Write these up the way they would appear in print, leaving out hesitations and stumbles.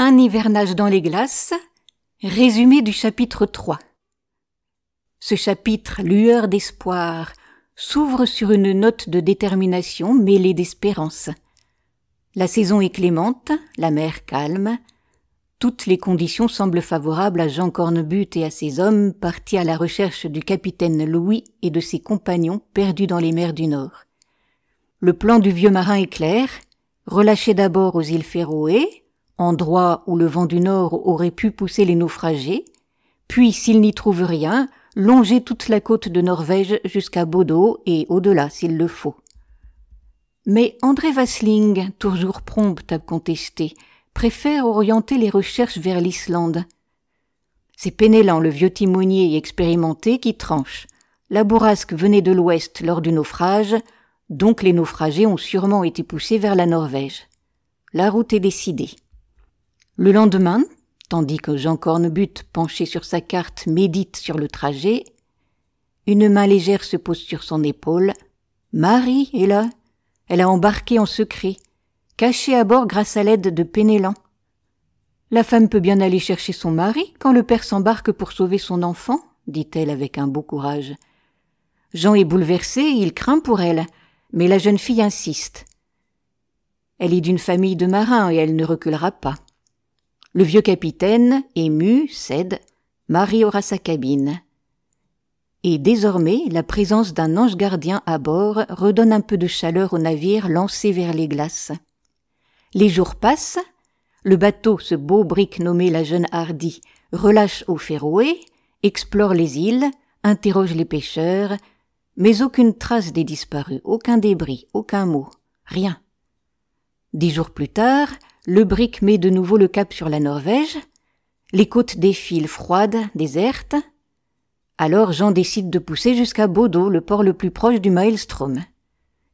Un hivernage dans les glaces, résumé du chapitre 3. Ce chapitre, lueur d'espoir, s'ouvre sur une note de détermination mêlée d'espérance. La saison est clémente, la mer calme. Toutes les conditions semblent favorables à Jean Cornbutte et à ses hommes partis à la recherche du capitaine Louis et de ses compagnons perdus dans les mers du Nord. Le plan du vieux marin est clair, relâcher d'abord aux îles Féroé, endroit où le vent du Nord aurait pu pousser les naufragés, puis, s'il n'y trouve rien, longer toute la côte de Norvège jusqu'à Bodø et au-delà s'il le faut. Mais André Vasling, toujours prompt à contester, préfère orienter les recherches vers l'Islande. C'est Penellan, le vieux timonier expérimenté, qui tranche. La bourrasque venait de l'ouest lors du naufrage, donc les naufragés ont sûrement été poussés vers la Norvège. La route est décidée. Le lendemain, tandis que Jean Cornbutte, penché sur sa carte, médite sur le trajet, une main légère se pose sur son épaule. Marie est là. Elle a embarqué en secret, cachée à bord grâce à l'aide de Penellan. La femme peut bien aller chercher son mari quand le père s'embarque pour sauver son enfant, dit-elle avec un beau courage. Jean est bouleversé, il craint pour elle, mais la jeune fille insiste. Elle est d'une famille de marins et elle ne reculera pas. Le vieux capitaine, ému, cède. Marie aura sa cabine. Et désormais, la présence d'un ange gardien à bord redonne un peu de chaleur au navire lancé vers les glaces. Les jours passent. Le bateau, ce beau brick nommé la Jeune Hardie, relâche aux Féroé, explore les îles, interroge les pêcheurs, mais aucune trace des disparus, aucun débris, aucun mot, rien. 10 jours plus tard, le brick met de nouveau le cap sur la Norvège. Les côtes défilent froides, désertes. Alors Jean décide de pousser jusqu'à Bodø, le port le plus proche du Maelstrom.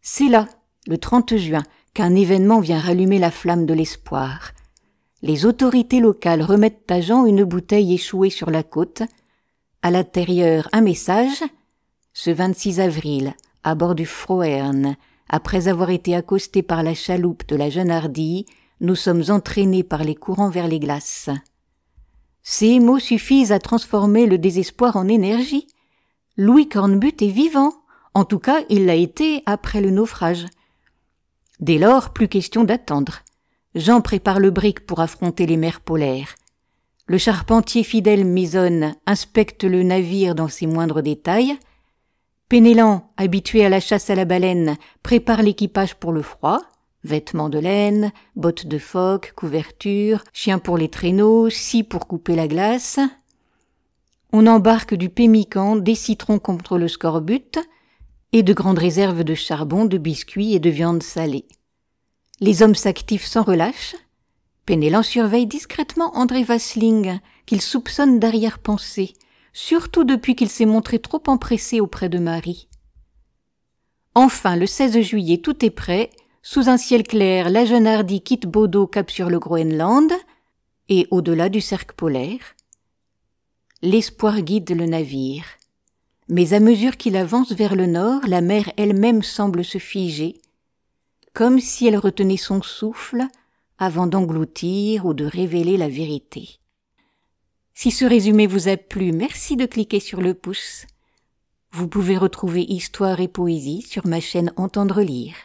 C'est là, le 30 juin, qu'un événement vient rallumer la flamme de l'espoir. Les autorités locales remettent à Jean une bouteille échouée sur la côte. À l'intérieur, un message. Ce 26 avril, à bord du Froerne, après avoir été accostés par la chaloupe de la Jeune Hardie, nous sommes entraînés par les courants vers les glaces. Ces mots suffisent à transformer le désespoir en énergie. Louis Cornbutte est vivant. En tout cas, il l'a été après le naufrage. Dès lors, plus question d'attendre. Jean prépare le brick pour affronter les mers polaires. Le charpentier fidèle Mason inspecte le navire dans ses moindres détails. Penellan, habitué à la chasse à la baleine, prépare l'équipage pour le froid. Vêtements de laine, bottes de phoque, couverture, chiens pour les traîneaux, scie pour couper la glace. On embarque du pemmican, des citrons contre le scorbut et de grandes réserves de charbon, de biscuits et de viande salée. Les hommes s'activent sans relâche. Penellan surveille discrètement André Vasling, qu'il soupçonne d'arrière-pensée, surtout depuis qu'il s'est montré trop empressé auprès de Marie. Enfin, le 16 juillet, tout est prêt. Sous un ciel clair, la Jeune Hardie quitte Bodø cap sur le Groenland et au-delà du cercle polaire. L'espoir guide le navire. Mais à mesure qu'il avance vers le nord, la mer elle-même semble se figer, comme si elle retenait son souffle avant d'engloutir ou de révéler la vérité. Si ce résumé vous a plu, merci de cliquer sur le pouce. Vous pouvez retrouver Histoire et poésie sur ma chaîne Entendre lire.